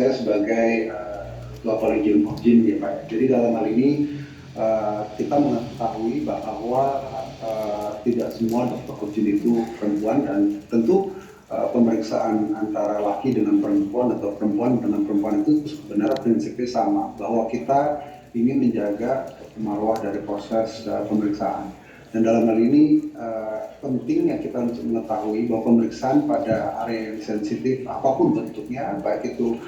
Saya sebagai Ketua Kolegium Okjin ya Pak. Jadi dalam hal ini kita mengetahui bahwa tidak semua dokter Okjin itu perempuan, dan tentu pemeriksaan antara laki dengan perempuan atau perempuan dengan perempuan itu sebenarnya prinsipnya sama, bahwa kita ingin menjaga marwah dari proses pemeriksaan. Dan dalam hal ini pentingnya kita untuk mengetahui bahwa pemeriksaan pada area yang sensitif apapun bentuknya, baik itu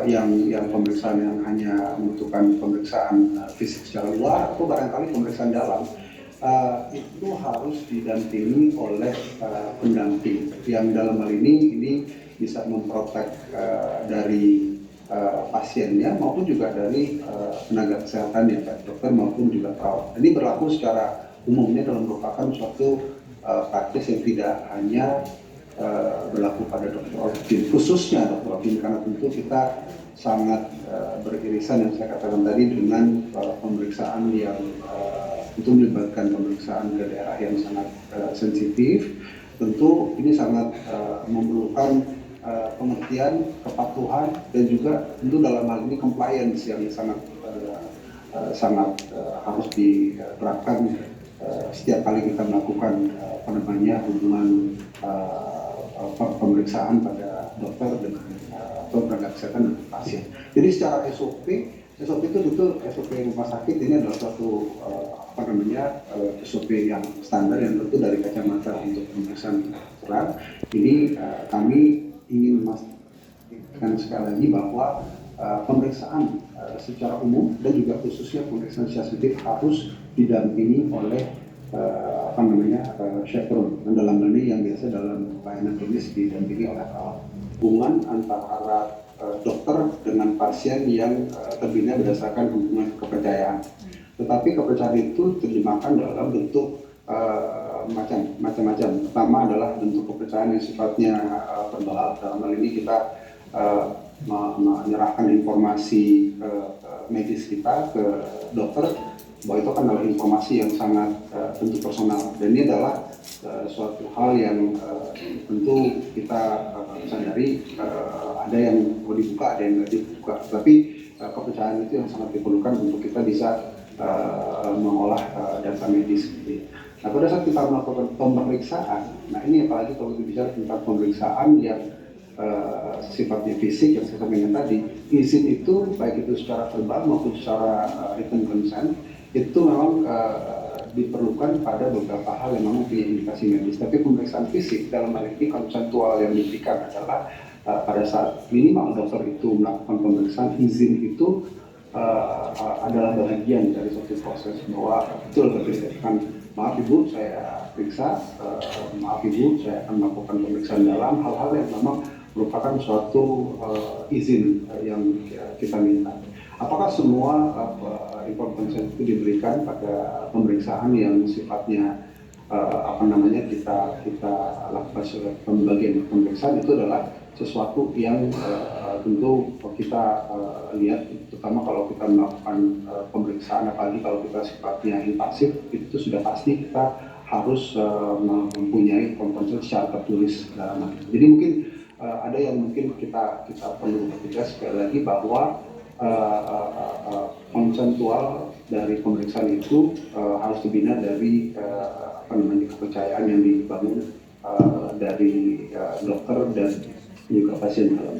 yang pemeriksaan yang hanya membutuhkan pemeriksaan fisik secara luar atau barangkali pemeriksaan dalam, itu harus didampingi oleh pendamping yang dalam hal ini bisa memprotek dari pasiennya maupun juga dari tenaga kesehatan ya, baik dokter maupun juga perawat. Ini berlaku secara umumnya dalam merupakan suatu praktis yang tidak hanya berlaku pada dokter Okjin, khususnya dokter Okjin, karena tentu kita sangat beririsan yang saya katakan tadi dengan pemeriksaan yang itu melibatkan pemeriksaan ke daerah yang sangat sensitif. Tentu ini sangat memerlukan pengertian, kepatuhan, dan juga tentu dalam hal ini compliance yang sangat harus diterapkan setiap kali kita melakukan hubungan pemeriksaan pada dokter dengan atau tenaga kesehatan dan pasien. Jadi secara SOP itu betul SOP rumah sakit ini adalah suatu SOP yang standar yang tentu dari kacamata untuk pemeriksaan kedokteran. Ini kami ingin memastikan sekali lagi bahwa pemeriksaan secara umum dan juga khususnya pemeriksaan sensitif harus didampingi oleh chaperone, dan dalam hal ini yang biasa dalam pelayanan klinis didampingi oleh perawat. Hubungan antara dokter dengan pasien yang terbina berdasarkan hubungan kepercayaan. Tetapi kepercayaan itu terjemahkan dalam bentuk macam-macam. Pertama adalah bentuk kepercayaan yang sifatnya verbal. Dalam hal ini kita menyerahkan informasi medis kita ke dokter, bahwa itu kan adalah informasi yang sangat tentu personal, dan ini adalah suatu hal yang tentu kita sadari ada yang mau dibuka, ada yang nggak dibuka, tapi kepercayaan itu yang sangat diperlukan untuk kita bisa mengolah data medis. Nah, pada saat kita melakukan pemeriksaan, nah ini apalagi kalau kita bicara tentang pemeriksaan yang sifatnya fisik yang saya sampaikan tadi, izin itu baik itu secara verbal maupun secara written consent itu memang diperlukan pada beberapa hal yang memang punya indikasi medis. Tapi pemeriksaan fisik dalam hal ini konsensual yang diberikan adalah pada saat minimal dokter itu melakukan pemeriksaan, izin itu adalah bagian dari suatu proses, bahwa betul berdasarkan maaf ibu saya periksa, maaf ibu saya akan melakukan pemeriksaan dalam, hal-hal yang memang merupakan suatu izin yang kita minta. Apakah semua informasi itu diberikan pada pemeriksaan yang sifatnya kita lakukan sebagai pembagian pemeriksaan, itu adalah sesuatu yang tentu kita lihat, terutama kalau kita melakukan pemeriksaan, apalagi kalau kita sifatnya invasif, itu sudah pasti kita harus mempunyai komponsen secara tertulis dalam hal ini. Jadi mungkin ada yang mungkin kita perlu tegas sekali lagi, bahwa konsensual dari pemeriksaan itu harus dibina dari kepercayaan yang dibangun dari dokter dan juga pasien dalam